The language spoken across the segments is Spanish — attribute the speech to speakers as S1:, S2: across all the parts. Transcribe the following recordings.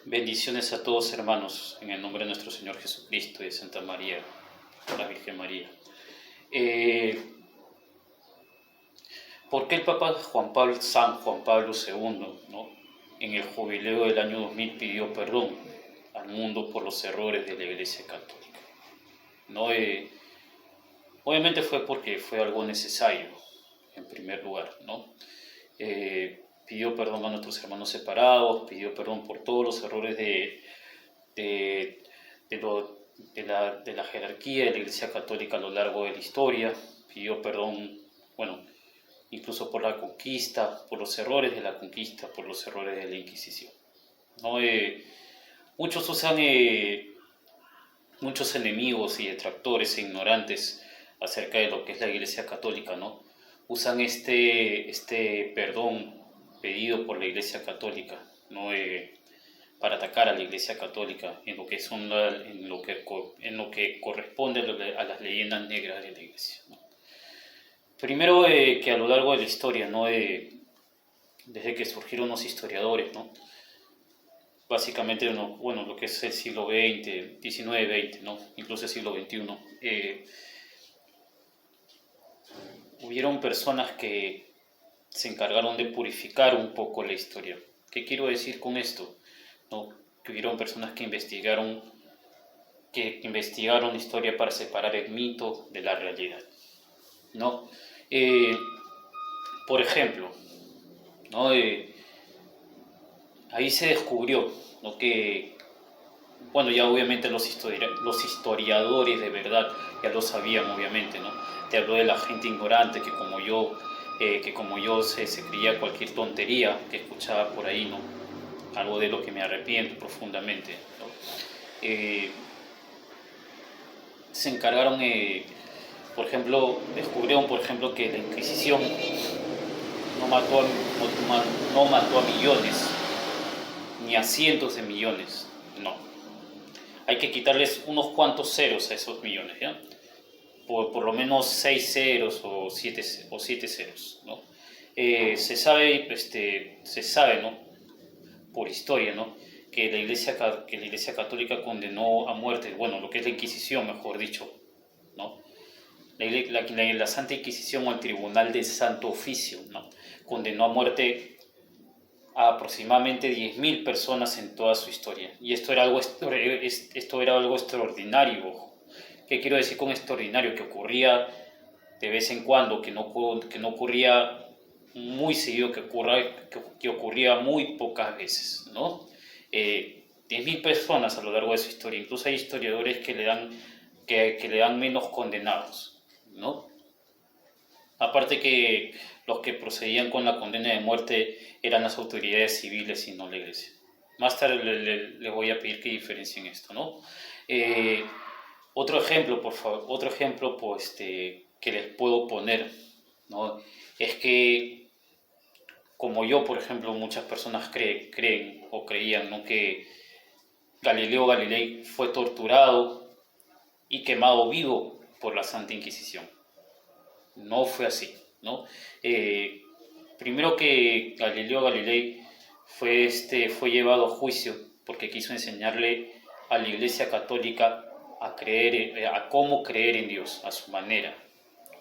S1: Bendiciones a todos, hermanos, en el nombre de nuestro Señor Jesucristo y de Santa María, la Virgen María. ¿Por qué el Papa San Juan Pablo II, ¿no?, en el jubileo del año 2000 pidió perdón al mundo por los errores de la Iglesia Católica? ¿No? Obviamente fue porque fue algo necesario, en primer lugar, ¿no? Pidió perdón a nuestros hermanos separados, pidió perdón por todos los errores de la jerarquía de la Iglesia Católica a lo largo de la historia, pidió perdón, bueno, incluso por la conquista, por los errores de la conquista, por los errores de la Inquisición, ¿no? Muchos usan, muchos enemigos y detractores e ignorantes acerca de lo que es la Iglesia Católica, ¿no? Usan este perdón pedido por la Iglesia Católica, ¿no?, para atacar a la Iglesia Católica en lo que corresponde a las leyendas negras de la Iglesia, ¿no? Primero, que a lo largo de la historia, ¿no?, desde que surgieron los historiadores, ¿no?, básicamente, bueno, lo que es el siglo XX, XIX-XX, ¿no?, incluso el siglo XXI, hubieron personas que se encargaron de purificar un poco la historia. ¿Qué quiero decir con esto? ¿No? Que hubieron personas que investigaron la historia para separar el mito de la realidad, ¿no? Por ejemplo, ¿no?, ahí se descubrió, ¿no?, que, bueno, ya obviamente los historiadores de verdad ya lo sabían, obviamente, ¿no? Te hablo de la gente ignorante que como yo se creía cualquier tontería que escuchaba por ahí, ¿no? Algo de lo que me arrepiento profundamente, ¿no? Se encargaron, por ejemplo, descubrieron, por ejemplo, que la Inquisición no mató a millones, ni a cientos de millones, no. Hay que quitarles unos cuantos ceros a esos millones, ¿ya? Por lo menos 6 ceros o 7 ceros, ¿no? Se sabe, ¿no?, por historia, ¿no?, que la Iglesia Católica condenó a muerte, bueno, lo que es la Inquisición, mejor dicho, ¿no? La Santa Inquisición, o el Tribunal del Santo Oficio, ¿no?, condenó a muerte a aproximadamente 10.000 personas en toda su historia. Y esto era algo extraordinario. ¿Qué quiero decir con extraordinario? Que ocurría de vez en cuando, que no ocurría muy seguido, que ocurría muy pocas veces, ¿no? 10.000 personas a lo largo de su historia. Incluso hay historiadores que le dan menos condenados, ¿no? Aparte que los que procedían con la condena de muerte eran las autoridades civiles y no la Iglesia. Más tarde les voy a pedir que diferencien esto, ¿no? Otro ejemplo, por favor, que les puedo poner, ¿no?, es que, como yo, por ejemplo, muchas personas creen o creían, ¿no?, que Galileo Galilei fue torturado y quemado vivo por la Santa Inquisición. No fue así, ¿no? Primero, que Galileo Galilei fue llevado a juicio porque quiso enseñarle a la Iglesia Católica a cómo creer en Dios, a su manera,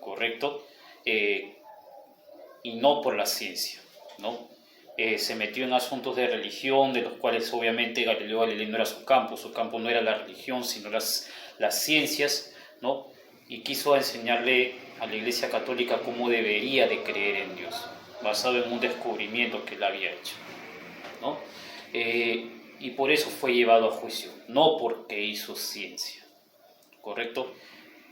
S1: ¿correcto? Y no por la ciencia, ¿no? Se metió en asuntos de religión, de los cuales obviamente Galileo Galilei no era su campo no era la religión, sino las ciencias, ¿no? Y quiso enseñarle a la Iglesia Católica cómo debería de creer en Dios, basado en un descubrimiento que él había hecho, ¿no? Y por eso fue llevado a juicio, no porque hizo ciencia, ¿correcto?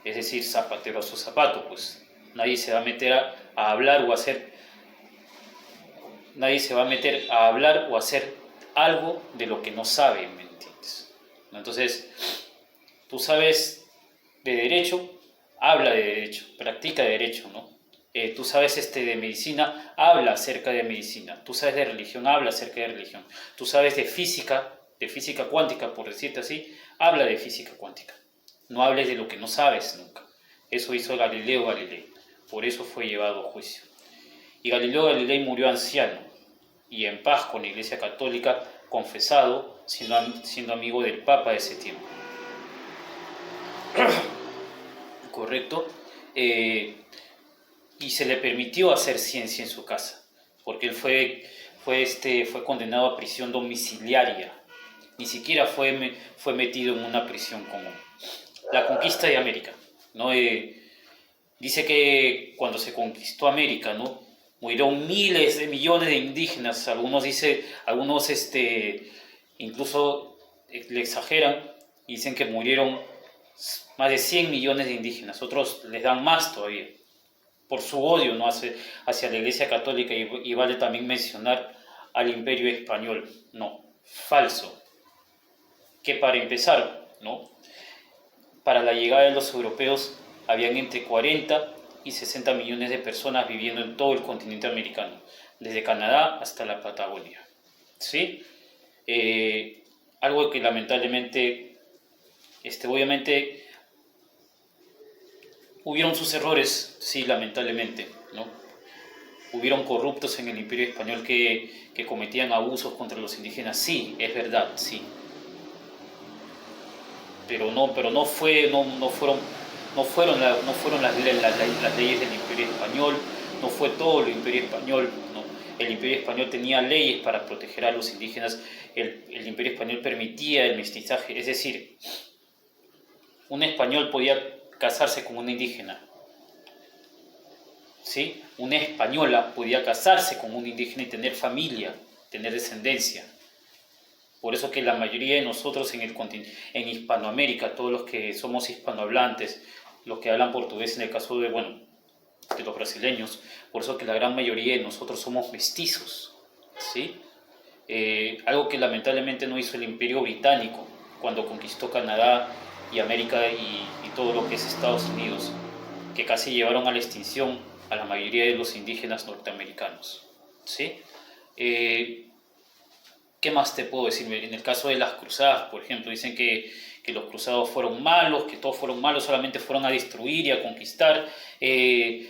S1: Es decir, zapatero a su zapato, pues nadie se va a meter a hablar o a hacer, algo de lo que no sabe, ¿me entiendes? Entonces, tú sabes de derecho, habla de derecho, practica de derecho, ¿no? Tú sabes de medicina, habla acerca de medicina. Tú sabes de religión, habla acerca de religión. Tú sabes de física cuántica, por decirte así, habla de física cuántica. No hables de lo que no sabes nunca. Eso hizo Galileo Galilei. Por eso fue llevado a juicio. Y Galileo Galilei murió anciano y en paz con la Iglesia Católica confesado, siendo amigo del Papa de ese tiempo. ¿Correcto? Y se le permitió hacer ciencia en su casa, porque él fue condenado a prisión domiciliaria, ni siquiera fue metido en una prisión común. La conquista de América, ¿no? Dice que cuando se conquistó América, ¿no?, murieron miles de millones de indígenas. Algunos incluso le exageran, dicen que murieron más de 100 millones de indígenas. Otros les dan más todavía, por su odio, ¿no?, hacia la Iglesia Católica. Y vale también mencionar al Imperio Español. No, falso. Que para empezar, ¿no?, para la llegada de los europeos habían entre 40 y 60 millones de personas viviendo en todo el continente americano, desde Canadá hasta la Patagonia, ¿sí? Algo que lamentablemente, obviamente, hubieron sus errores, sí, lamentablemente, ¿no? Hubieron corruptos en el Imperio Español que cometían abusos contra los indígenas, sí, es verdad, sí. Pero no fueron las leyes del Imperio Español, no fue todo el Imperio Español, ¿no? El Imperio Español tenía leyes para proteger a los indígenas. El Imperio Español permitía el mestizaje, es decir, un español podía casarse con una indígena, ¿sí? Una española podía casarse con un indígena y tener familia, tener descendencia. Por eso que la mayoría de nosotros en Hispanoamérica, todos los que somos hispanohablantes, los que hablan portugués en el caso de los brasileños, por eso que la gran mayoría de nosotros somos mestizos, ¿sí? Algo que lamentablemente no hizo el Imperio Británico cuando conquistó Canadá y América y todo lo que es Estados Unidos, que casi llevaron a la extinción a la mayoría de los indígenas norteamericanos, ¿sí? ¿Qué más te puedo decir? En el caso de las cruzadas, por ejemplo, dicen que los cruzados fueron malos, que todos fueron malos, solamente fueron a destruir y a conquistar, que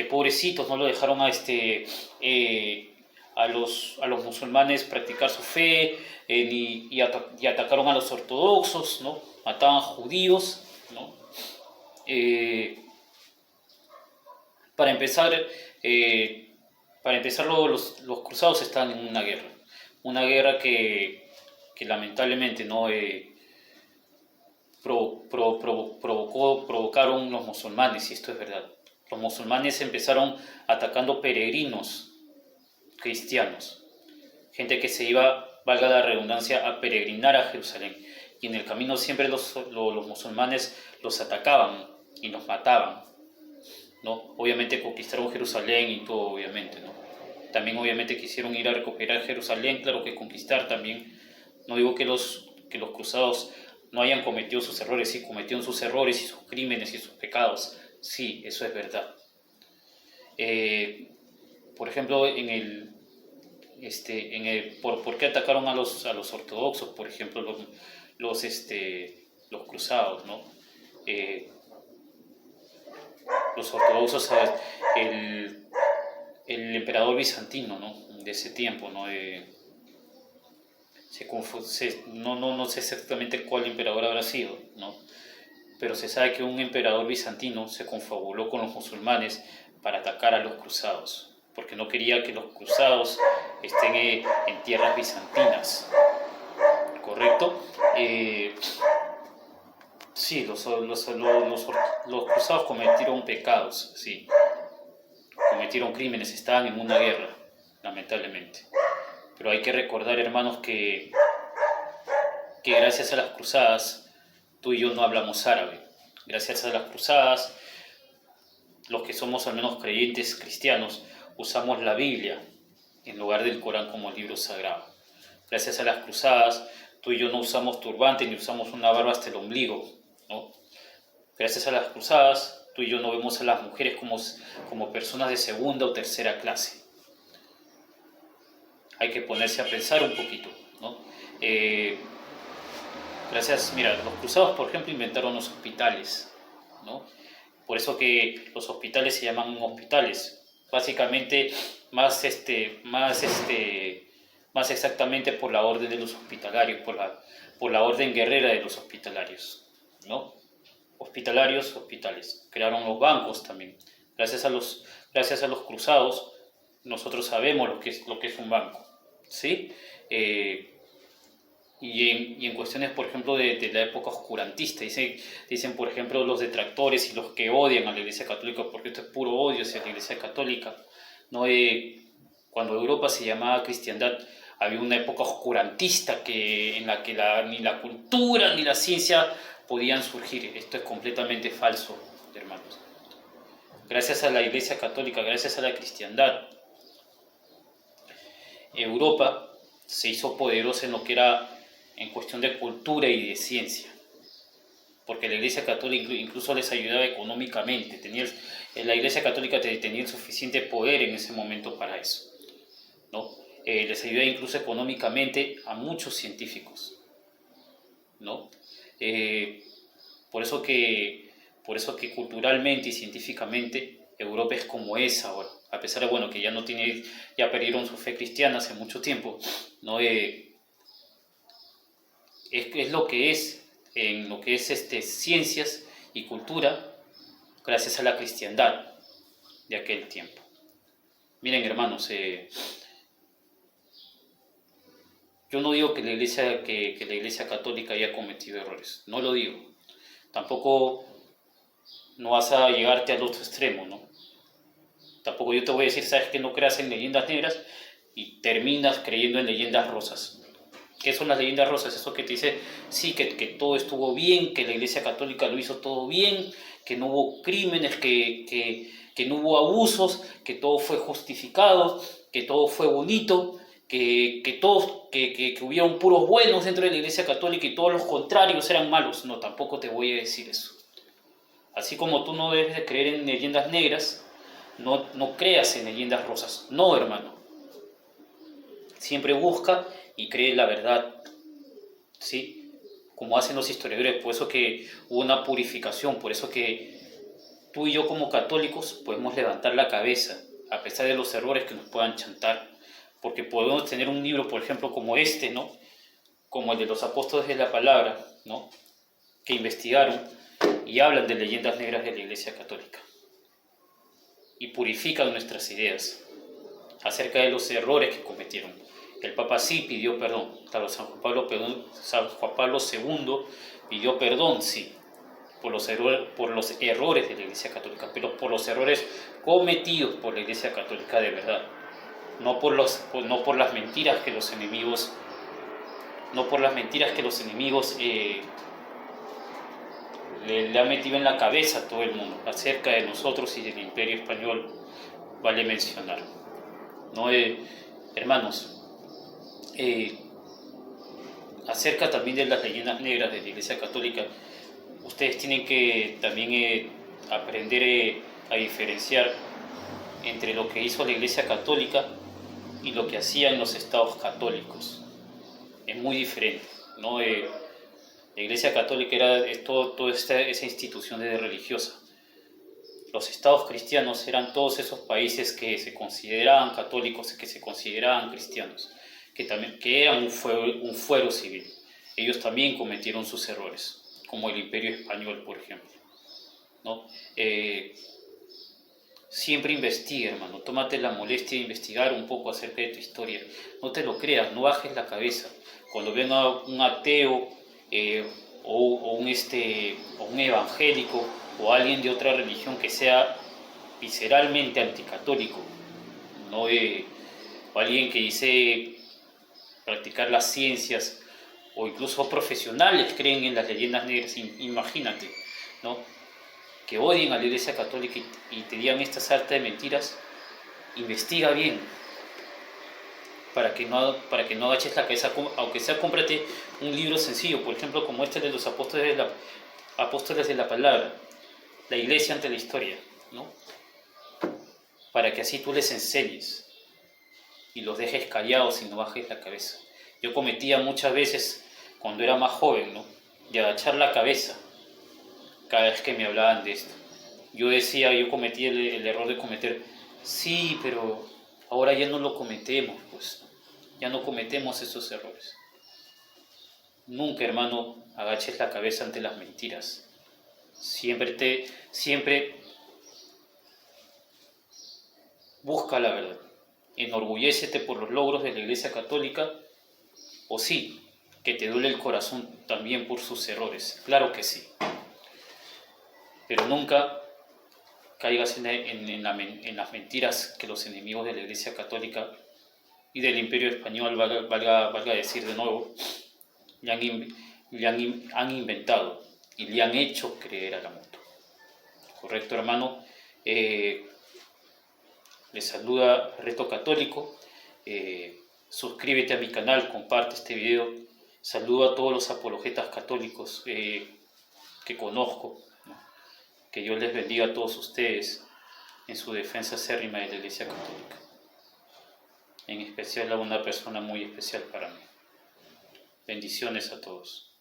S1: pobrecitos no lo dejaron a los musulmanes practicar su fe, y atacaron a los ortodoxos, ¿no? Mataban judíos, ¿no? Para empezar, los cruzados están en una guerra que lamentablemente no provocaron los musulmanes, y esto es verdad. Los musulmanes empezaron atacando peregrinos cristianos, gente que se iba, valga la redundancia, a peregrinar a Jerusalén, y en el camino siempre los musulmanes los atacaban y los mataban, ¿no? Obviamente conquistaron Jerusalén y todo, obviamente, ¿no? También obviamente quisieron ir a recuperar Jerusalén, claro que conquistar también. No digo que los cruzados no hayan cometido sus errores, sí cometieron sus errores y sus crímenes y sus pecados, sí, eso es verdad. Por ejemplo, ¿por qué atacaron a los ortodoxos? Por ejemplo, los cruzados, ¿no? Los ortodoxos, el emperador bizantino, ¿no?, de ese tiempo, ¿no? No sé exactamente cuál emperador habrá sido, ¿no? Pero se sabe que un emperador bizantino se confabuló con los musulmanes para atacar a los cruzados, porque no quería que los cruzados estén en tierras bizantinas, ¿correcto? Sí, los cruzados cometieron pecados, sí, cometieron crímenes, estaban en una guerra, lamentablemente. Pero hay que recordar, hermanos, que gracias a las cruzadas, tú y yo no hablamos árabe. Gracias a las cruzadas, los que somos al menos creyentes cristianos, usamos la Biblia en lugar del Corán como libro sagrado. Gracias a las cruzadas, tú y yo no usamos turbante ni usamos una barba hasta el ombligo, ¿no? Gracias a las cruzadas, tú y yo no vemos a las mujeres como personas de segunda o tercera clase. Hay que ponerse a pensar un poquito, ¿no? Mira, los cruzados, por ejemplo, inventaron los hospitales, ¿no? Por eso que los hospitales se llaman hospitales. Básicamente, más más exactamente por la orden de los hospitalarios, por la orden guerrera de los hospitalarios, ¿no? Hospitalarios, hospitales. Crearon los bancos también. Gracias a los cruzados, nosotros sabemos lo que es un banco, ¿sí? Y en cuestiones, por ejemplo, de la época oscurantista, dicen, por ejemplo, los detractores y los que odian a la Iglesia Católica, porque esto es puro odio hacia la Iglesia Católica, ¿no? Cuando Europa se llamaba cristiandad, había una época oscurantista en la que ni la cultura ni la ciencia podían surgir. Esto es completamente falso, hermanos. Gracias a la Iglesia Católica, gracias a la cristiandad, Europa se hizo poderosa en lo que era en cuestión de cultura y de ciencia, porque la Iglesia Católica incluso les ayudaba económicamente. La Iglesia Católica tenía el suficiente poder en ese momento para eso, ¿no? Les ayudaba incluso económicamente a muchos científicos, ¿no? Por eso que culturalmente y científicamente Europa es como es ahora, a pesar de que ya perdieron su fe cristiana hace mucho tiempo, ¿no? Es lo que es, en lo que es ciencias y cultura, gracias a la cristiandad de aquel tiempo. Miren, hermanos, yo no digo que la Iglesia Católica haya cometido errores, no lo digo. Tampoco no vas a llegarte al otro extremo, ¿no? Tampoco yo te voy a decir, sabes que no creas en leyendas negras y terminas creyendo en leyendas rosas. ¿Qué son las leyendas rosas? Eso que te dice, sí, que todo estuvo bien, que la Iglesia Católica lo hizo todo bien, que no hubo crímenes, que no hubo abusos, que todo fue justificado, que todo fue bonito, que hubieron puros buenos dentro de la Iglesia Católica y todos los contrarios eran malos. No, tampoco te voy a decir eso. Así como tú no debes de creer en leyendas negras, no creas en leyendas rosas. No, hermano. Siempre busca y cree la verdad, ¿sí? Como hacen los historiadores. Por eso que hubo una purificación, por eso que tú y yo como católicos podemos levantar la cabeza a pesar de los errores que nos puedan chantar, porque podemos tener un libro, por ejemplo, como este, ¿no? Como el de los apóstoles de la palabra, ¿no? Que investigaron y hablan de leyendas negras de la Iglesia Católica y purifican nuestras ideas acerca de los errores que cometieron. El Papa sí pidió perdón, claro, San Juan Pablo II pidió perdón, sí, por los errores de la Iglesia Católica, pero por los errores cometidos por la Iglesia Católica de verdad, no por las mentiras que los enemigos le han metido en la cabeza a todo el mundo acerca de nosotros y del Imperio Español. Vale mencionar, ¿no? Hermanos, acerca también de las leyendas negras de la Iglesia Católica, ustedes tienen que también aprender a diferenciar entre lo que hizo la Iglesia Católica y lo que hacían los estados católicos. Es muy diferente, ¿no? La Iglesia Católica es toda esa institución religiosa. Los estados cristianos eran todos esos países que se consideraban católicos, que se consideraban cristianos, que eran un fuero civil. Ellos también cometieron sus errores, como el Imperio Español, por ejemplo, ¿no? Siempre investiga, hermano. Tómate la molestia de investigar un poco acerca de tu historia. No te lo creas, no bajes la cabeza. Cuando venga un ateo o un evangélico o alguien de otra religión que sea visceralmente anticatólico, ¿no? O alguien que dice practicar las ciencias, o incluso profesionales creen en las leyendas negras, imagínate, ¿no? Que odien a la Iglesia Católica y te digan esta sarta de mentiras. Investiga bien, para que no agaches la cabeza, aunque sea cómprate un libro sencillo, por ejemplo como este de los apóstoles de la palabra, la Iglesia ante la historia, ¿no? Para que así tú les enseñes y los dejes callados y no bajes la cabeza. Yo cometía muchas veces, cuando era más joven, ¿no?, de agachar la cabeza cada vez que me hablaban de esto. Yo cometí el error de cometer, sí, pero ahora ya no lo cometemos, pues. ya no cometemos esos errores. Nunca, hermano, agaches la cabeza ante las mentiras. Siempre busca la verdad. Enorgullécete por los logros de la Iglesia Católica, o sí, que te duele el corazón también por sus errores, claro que sí. Pero nunca caigas en las mentiras que los enemigos de la Iglesia Católica y del Imperio Español, valga decir de nuevo, han inventado y le han hecho creer a la mutua. ¿Correcto, hermano? Les saluda Reto Católico. Suscríbete a mi canal, comparte este video. Saludo a todos los apologetas católicos que conozco, ¿no? Que Dios les bendiga a todos ustedes en su defensa acérrima de la Iglesia Católica. En especial a una persona muy especial para mí. Bendiciones a todos.